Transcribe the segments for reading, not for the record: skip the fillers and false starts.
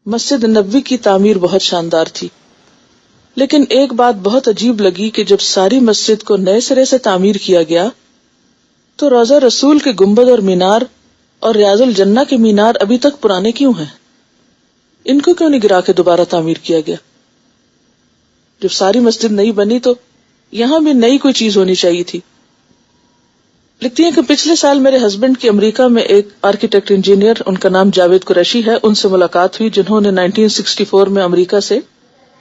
مسجد نبوی کی تعمیر بہت شاندار تھی، لیکن ایک بات بہت عجیب لگی کہ جب ساری مسجد کو نئے سرے سے تعمیر کیا گیا تو روضہ رسول کے گنبد اور مینار اور ریاض الجنہ کے مینار ابھی تک پرانے کیوں ہیں؟ ان کو کیوں نہیں گرا کے دوبارہ تعمیر کیا گیا؟ جب ساری مسجد نئی بنی تو یہاں بھی نئی کوئی چیز ہونی چاہیے تھی۔ لکھتی ہیں کہ پچھلے سال میرے ہسبینڈ کی امریکہ میں ایک آرکیٹیکٹ انجینئر، ان کا نام جاوید قریشی ہے، ان سے ملاقات ہوئی جنہوں نے 1964 میں امریکہ سے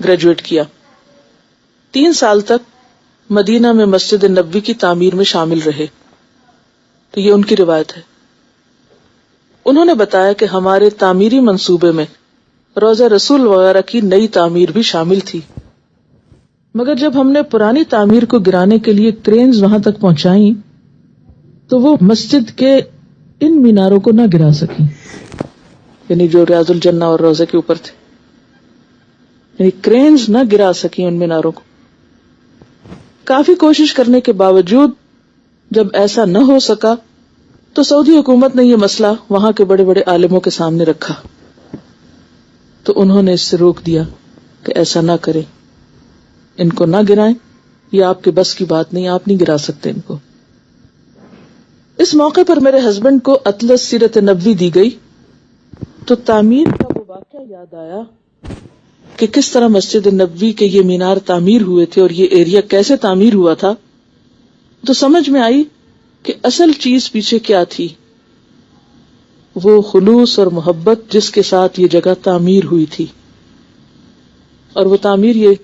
گریجویٹ کیا۔ 3 سال تک مدینہ میں مسجد نبوی کی تعمیر میں شامل رہے، تو یہ ان کی روایت ہے۔ انہوں نے بتایا کہ ہمارے تعمیری منصوبے میں روضہ رسول وغیرہ کی نئی تعمیر بھی شامل تھی، مگر جب ہم نے پرانی تعمیر کو گرانے کے لیے کرینز وہاں تک پہنچائیں تو وہ مسجد کے ان میناروں کو نہ گرا سکی، یعنی جو ریاض الجنہ اور روضہ کے اوپر تھے، یعنی کرینز نہ گرا سکی ان میناروں کو۔ کافی کوشش کرنے کے باوجود جب ایسا نہ ہو سکا تو سعودی حکومت نے یہ مسئلہ وہاں کے بڑے بڑے عالموں کے سامنے رکھا، تو انہوں نے اس سے روک دیا کہ ایسا نہ کریں، ان کو نہ گرائیں، یہ آپ کے بس کی بات نہیں، آپ نہیں گرا سکتے ان کو۔ اس موقع پر میرے ہسبینڈ کو اطلس سیرت نبوی دی گئی تو تعمیر کا وہ واقعہ یاد آیا کہ کس طرح مسجد نبوی کے یہ مینار تعمیر ہوئے تھے اور یہ ایریا کیسے تعمیر ہوا تھا، تو سمجھ میں آئی کہ اصل چیز پیچھے کیا تھی، وہ خلوص اور محبت جس کے ساتھ یہ جگہ تعمیر ہوئی تھی۔ اور وہ تعمیر یہ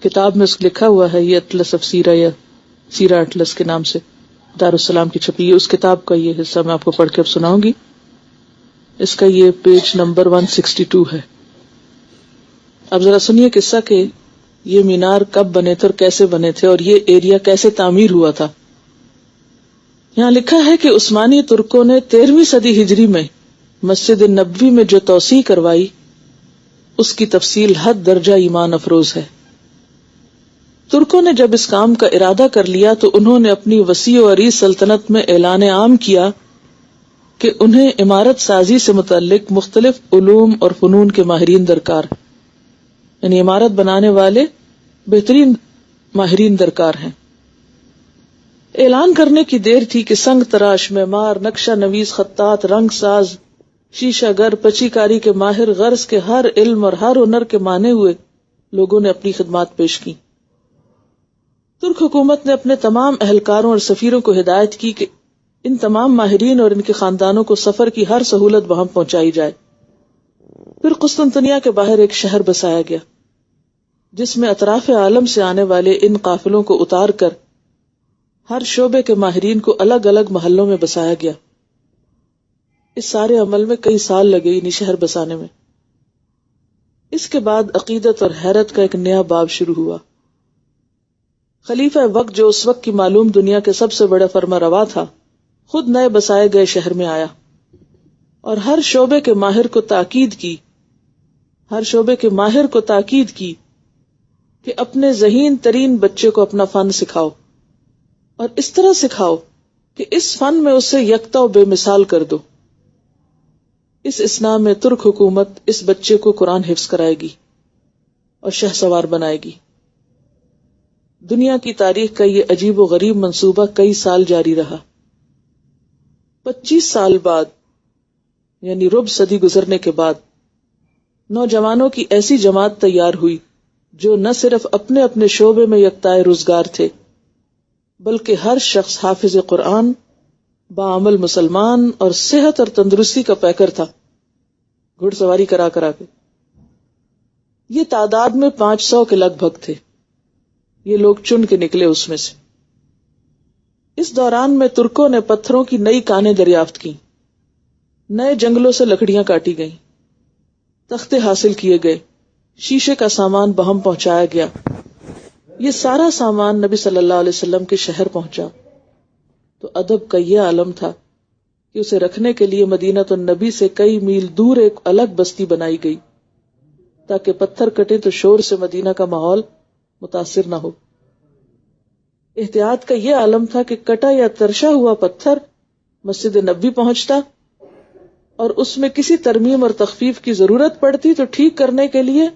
کتاب میں لکھا ہوا ہے، یہ اطلس آف سیرہ یا سیرہ اطلس کے نام سے دارالسلام کی چھپی ہے، اس کتاب کا یہ حصہ میں آپ کو پڑھ کے اب سناؤں گی۔ اس کا یہ پیج نمبر 162 ہے۔ اب ذرا سنیے قصہ کہ یہ مینار کب بنے تھے اور کیسے بنے تھے اور یہ ایریا کیسے تعمیر ہوا تھا۔ یہاں لکھا ہے کہ عثمانی ترکوں نے 13ویں صدی ہجری میں مسجد نبوی میں جو توسیع کروائی اس کی تفصیل حد درجہ ایمان افروز ہے۔ ترکوں نے جب اس کام کا ارادہ کر لیا تو انہوں نے اپنی وسیع و عریض سلطنت میں اعلان عام کیا کہ انہیں عمارت سازی سے متعلق مختلف علوم اور فنون کے ماہرین درکار، یعنی عمارت بنانے والے بہترین ماہرین درکار ہیں۔ اعلان کرنے کی دیر تھی کہ سنگ تراش، معمار، نقشہ نویس، خطاط، رنگ ساز، شیشہ گر، پچی کاری کے ماہر، غرض کے ہر علم اور ہر ہنر کے مانے ہوئے لوگوں نے اپنی خدمات پیش کی۔ ترک حکومت نے اپنے تمام اہلکاروں اور سفیروں کو ہدایت کی کہ ان تمام ماہرین اور ان کے خاندانوں کو سفر کی ہر سہولت وہاں پہنچائی جائے۔ پھر قسطنطنیہ کے باہر ایک شہر بسایا گیا جس میں اطراف عالم سے آنے والے ان قافلوں کو اتار کر ہر شعبے کے ماہرین کو الگ الگ محلوں میں بسایا گیا۔ اس سارے عمل میں کئی سال لگے، یعنی شہر بسانے میں۔ اس کے بعد عقیدت اور حیرت کا ایک نیا باب شروع ہوا۔ خلیفہ وقت جو اس وقت کی معلوم دنیا کے سب سے بڑا فرما روا تھا، خود نئے بسائے گئے شہر میں آیا اور ہر شعبے کے ماہر کو تاکید کی کہ اپنے ذہین ترین بچے کو اپنا فن سکھاؤ اور اس طرح سکھاؤ کہ اس فن میں اسے یکتا و بے مثال کر دو۔ اس اسنا میں ترک حکومت اس بچے کو قرآن حفظ کرائے گی اور شہ سوار بنائے گی۔ دنیا کی تاریخ کا یہ عجیب و غریب منصوبہ کئی سال جاری رہا۔ 25 سال بعد، یعنی ربع صدی گزرنے کے بعد، نوجوانوں کی ایسی جماعت تیار ہوئی جو نہ صرف اپنے اپنے شعبے میں یکتائے روزگار تھے، بلکہ ہر شخص حافظ قرآن، باعمل مسلمان اور صحت اور تندرستی کا پیکر تھا، گھڑ سواری کرا کے۔ یہ تعداد میں 500 کے لگ بھگ تھے۔ یہ لوگ چن کے نکلے اس میں سے۔ اس دوران میں ترکوں نے پتھروں کی نئی کانیں دریافت کی، نئے جنگلوں سے لکڑیاں کاٹی گئیں، تختے حاصل کیے گئے، شیشے کا سامان بہم پہنچایا گیا۔ یہ سارا سامان نبی صلی اللہ علیہ وسلم کے شہر پہنچا تو ادب کا یہ عالم تھا کہ اسے رکھنے کے لیے مدینہ النبی سے کئی میل دور ایک الگ بستی بنائی گئی تاکہ پتھر کٹے تو شور سے مدینہ کا ماحول متاثر نہ ہو۔ احتیاط کا یہ عالم تھا کہ کٹا یا ترشا ہوا پتھر مسجد نبوی پہنچتا اور اس میں کسی ترمیم اور تخفیف کی ضرورت پڑتی تو ٹھیک کرنے کے لیے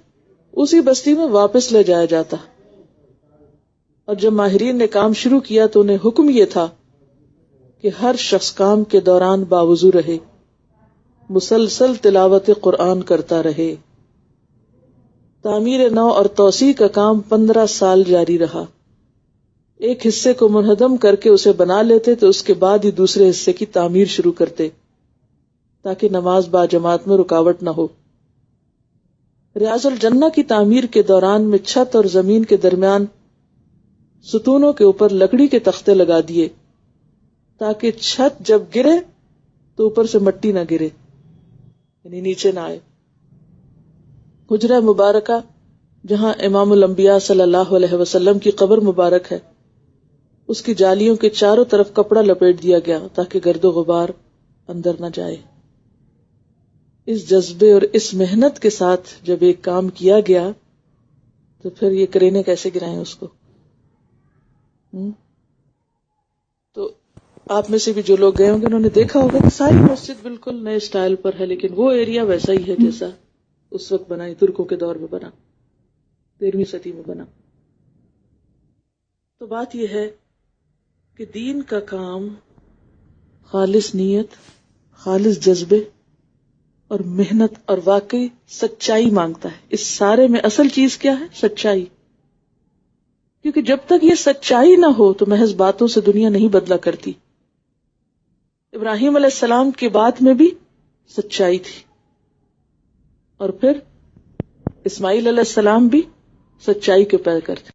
اسی بستی میں واپس لے جایا جاتا. اور جب ماہرین نے کام شروع کیا تو انہیں حکم یہ تھا کہ ہر شخص کام کے دوران باوضو رہے، مسلسل تلاوت قرآن کرتا رہے. تعمیر نو اور توسیع کا کام 15 سال جاری رہا. ایک حصے کو منہدم کر کے اسے بنا لیتے تو اس کے بعد ہی دوسرے حصے کی تعمیر شروع کرتے تاکہ نماز باجماعت میں رکاوٹ نہ ہو. ریاض الجنہ کی تعمیر کے دوران میں چھت اور زمین کے درمیان ستونوں کے اوپر لکڑی کے تختے لگا دیے تاکہ چھت جب گرے تو اوپر سے مٹی نہ گرے، یعنی نیچے نہ آئے. حجرہ مبارکہ جہاں امام الانبیاء صلی اللہ علیہ وسلم کی قبر مبارک ہے، اس کی جالیوں کے چاروں طرف کپڑا لپیٹ دیا گیا تاکہ گرد و غبار اندر نہ جائے. اس جذبے اور اس محنت کے ساتھ جب ایک کام کیا گیا تو پھر یہ کرینے کیسے گرائیں اس کو. تو آپ میں سے بھی جو لوگ گئے ہوں گے انہوں نے دیکھا ہوگا کہ ساری مسجد بالکل نئے سٹائل پر ہے، لیکن وہ ایریا ویسا ہی ہے جیسا اس وقت بنا، ترکوں کے دور میں بنا، 13ویں صدی میں بنا. تو بات یہ ہے کہ دین کا کام خالص نیت، خالص جذبے اور محنت اور واقعی سچائی مانگتا ہے. اس سارے میں اصل چیز کیا ہے؟ سچائی. کیونکہ جب تک یہ سچائی نہ ہو تو محض باتوں سے دنیا نہیں بدلا کرتی. ابراہیم علیہ السلام کی بات میں بھی سچائی تھی، اور پھر اسماعیل علیہ السلام بھی سچائی کے پیکر تھے.